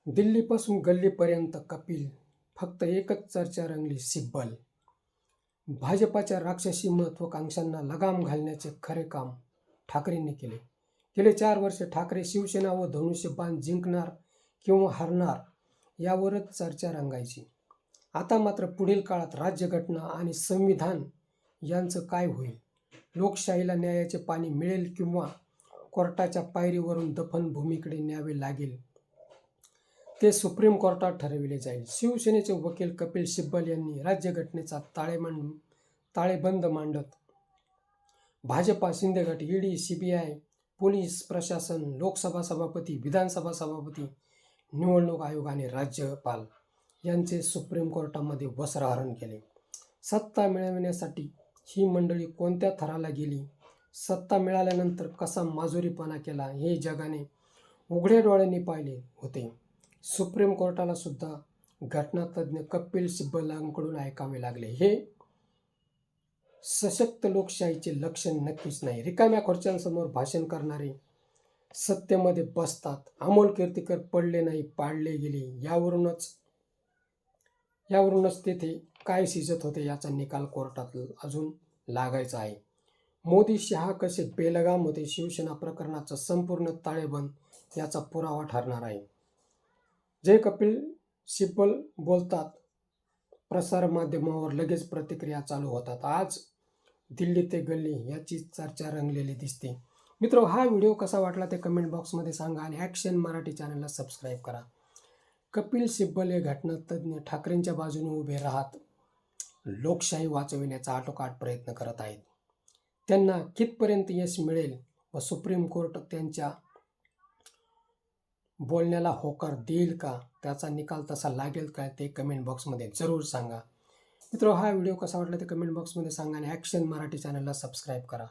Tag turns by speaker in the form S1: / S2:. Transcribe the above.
S1: दिल्लीपासून गल्लीपर्यंत कपिल, फक्त एकच चर्चा रंगली सिब्बल. भाजपाच्या राक्षसी महत्त्वाकांक्षांना लगाम घालण्याचे खरे काम ठाकरेंनी केले. गेले 4 वर्ष ठाकरे शिवसेना व धनुष्यबाण जिंकणार किंवा हरणार यावरच चर्चा रंगायची. आता मात्र पुढील काळात राज्यघटना आणि संविधान यांचं काय होईल? लोकशाहीला न्यायाचे पाणी मिळेल किंवा कोर्टाच्या पायरीवरून दफनभूमीकडे न्यावे लागेल, ते सुप्रीम कोर्टात ठरविले जाईल. शिवसेनेचे वकील कपिल सिब्बल यांनी राज्यघटनेचा ताळेबंद मांडत भाजपा, शिंदे गट, ईडी, सीबीआय, पोलीस प्रशासन, लोकसभा सभापती, विधानसभा सभापती, निवडणूक आयोग आणि राज्यपाल यांचे सुप्रीम कोर्टामध्ये वस्त्रहरण केले. सत्ता मिळवण्यासाठी ही मंडळी कोणत्या थराला गेली, सत्ता मिळाल्यानंतर कसा माजुरीपणा केला, हे जगाने उघड्या डोळ्यांनी पाहिले होते. सुप्रीम कोर्टाला सुद्धा घटनातज्ञ कपिल सिब्बलांकडून ऐकावे लागले. हे सशक्त लोकशाहीचे लक्षण नक्कीच नाही. रिकाम्या खुर्च्यांसमोर भाषण करणारे सत्तेमध्ये बसतात. अमोल कीर्तीकर पडले नाही, पाडले गेले. यावरूनच तेथे काय शिजत होते याचा निकाल कोर्टात अजून लागायचा आहे. मोदी शहा कसे बेलगाम होते, शिवसेना प्रकरणाचा संपूर्ण ताळेबंद याचा पुरावा ठरणार आहे. जे कपिल सिब्बल बोलतात, प्रसारमाध्यमावर लगेच प्रतिक्रिया चालू होतात. आज दिल्ली ते गल्ली याची चर्चा रंगलेली दिसते. मित्र, हा व्हिडिओ कसा वाटला ते कमेंट बॉक्समध्ये सांगा आणि ॲक्शन मराठी चॅनलला सबस्क्राईब करा. कपिल सिब्बल हे घटनातज्ञ ठाकरेंच्या बाजूने उभे राहत लोकशाही वाचविण्याचा आटोकाट प्रयत्न करत आहेत. त्यांना कितपर्यंत यश मिळेल व सुप्रीम कोर्ट त्यांच्या बोलण्याला होकार देईल का, त्याचा निकाल तसा लागेल का, ते कमेंट बॉक्समध्ये जरूर सांगा. मित्र, हा व्हिडिओ कसा वाटला ते कमेंट बॉक्समध्ये सांगा आणि ॲक्शन मराठी चॅनलला सबस्क्राईब करा.